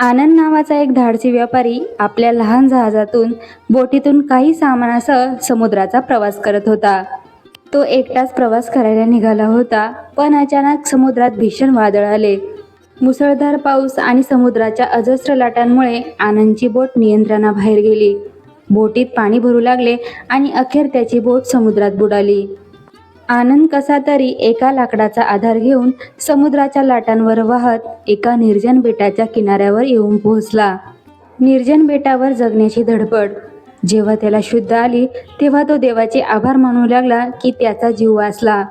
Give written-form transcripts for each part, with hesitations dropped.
आनंद नावाचा एक धाडसी व्यापारी आपल्या लहान जहाजातून बोटीतून काही सामानासह समुद्राचा प्रवास करत होता. तो एकटाच प्रवास करायला निघाला होता, पण अचानक समुद्रात भीषण वादळ आले. मुसळधार पाऊस आणि समुद्राच्या अजस्र लाटांमुळे आनंदची बोट नियंत्रणाबाहेर गेली. बोटीत पाणी भरू लागले आणि अखेर त्याची बोट समुद्रात बुडाली. आनंद कसा तरी एका लाकडाचा आधार घेऊन समुद्राच्या लाटांवर वाहत एका निर्जन बेटाच्या किनाऱ्यावर येऊन पोहोचला. निर्जन बेटावर जगण्याची धडपड. जेव्हा त्याला शुद्ध आली तेव्हा तो देवाचे आभार मानू लागला की त्याचा जीव वाचला.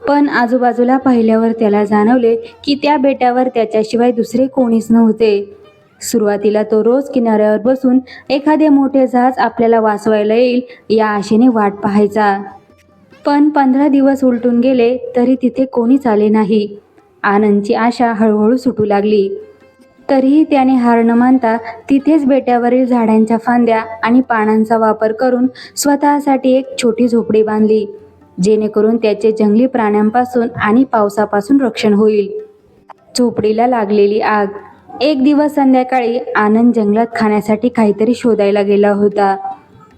पण आजूबाजूला पाहिल्यावर त्याला जाणवले की त्या बेटावर त्याच्याशिवाय दुसरे कोणीच नव्हते. सुरुवातीला तो रोज किनाऱ्यावर बसून एखादे मोठे जहाज आपल्याला वाचवायला येईल या आशेने वाट पाहायचा. पण 15 दिवस उलटून गेले तरी तिथे कोणीच आले नाही. आनंदची आशा हळूहळू सुटू लागली. तरीही त्याने हार न मानता तिथेच बेटावरील झाडांच्या फांद्या आणि पानांचा वापर करून स्वतःसाठी एक छोटी झोपडी बांधली, जेणेकरून त्याचे जंगली प्राण्यांपासून आणि पावसापासून रक्षण होईल. झोपडीला लागलेली आग. एक दिवस संध्याकाळी आनंद जंगलात खाण्यासाठी काहीतरी शोधायला गेला होता.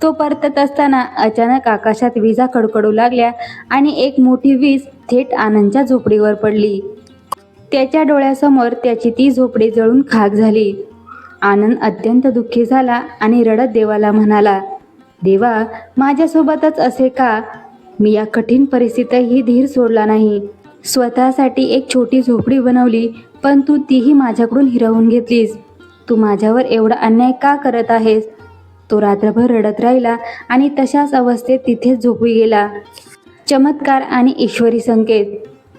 तो परतत असताना अचानक आकाशात विजा कडकडू लागल्या आणि एक मोठी वीज थेट आनंदच्या झोपडीवर पडली. त्याच्या डोळ्यासमोर त्याची ती झोपडी जळून खाक झाली. आनंद अत्यंत दुःखी झाला आणि रडत देवाला म्हणाला, देवा, माझ्यासोबतच असे का? मी या कठीण परिस्थितीतही धीर सोडला नाही. स्वतःसाठी एक छोटी झोपडी बनवली, पण तू तीही माझ्याकडून हिरावून घेतलीस. तू माझ्यावर एवढा अन्याय का करत आहेस? तो रात्रभर रडत राहिला आणि तशाच अवस्थेत तिथेच झोपी गेला. चमत्कार आणि ईश्वरी संकेत.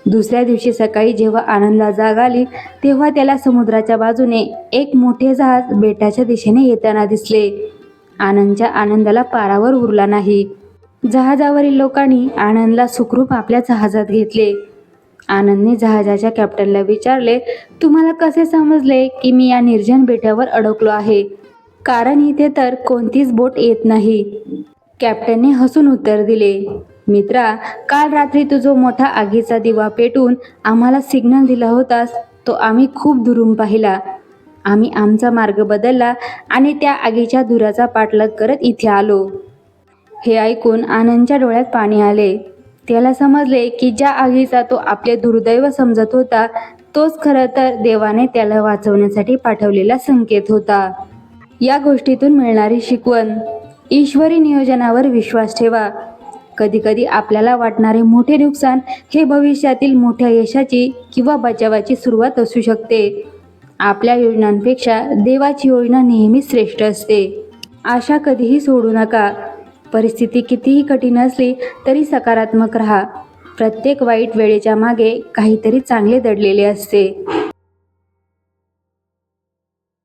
दुसऱ्या दिवशी सकाळी जेव्हा आनंदला जाग आली तेव्हा त्याला समुद्राच्या बाजूने एक मोठे जहाज बेटाच्या दिशेने येताना दिसले. आनंदच्या आनंदाला पारावर उरला नाही. जहाजावरील लोकांनी आनंदला सुखरूप आपल्या जहाजात घेतले. आनंदने जहाजाच्या कॅप्टनला विचारले, तुम्हाला कसे समजले की मी या निर्जन बेटावर अडकलो आहे? कारण इथे तर कोणतीच बोट येत नाही. कॅप्टनने हसून उत्तर दिले, मित्रा, काल रात्री तू जो मोठा आगीचा दिवा पेटवून आम्हाला सिग्नल दिला होतास तो आम्ही खूप दुरून पाहिला. आम्ही आमचा मार्ग बदलला आणि त्या आगीच्या धुराचा पाठलाग करत इथे आलो. हे ऐकून आनंदच्या डोळ्यात पाणी आले. त्याला समजले की ज्या आगीचा तो आपले दुर्दैव समजत होता तोच खरं तर देवाने त्याला वाचवण्यासाठी पाठवलेला संकेत होता. या गोष्टीतून मिळणारी शिकवण. ईश्वरी नियोजनावर विश्वास ठेवा. कधीकधी आपल्याला वाटणारे मोठे नुकसान हे भविष्यातील मोठ्या यशाची किंवा बचावाची सुरुवात असू शकते. आपल्या योजनांपेक्षा देवाची योजना नेहमी श्रेष्ठ असते. आशा कधीही सोडू नका. परिस्थिती कितीही कठीण असली तरी सकारात्मक राहा. प्रत्येक वाईट वेळेच्या मागे काहीतरी चांगले दडलेले असते.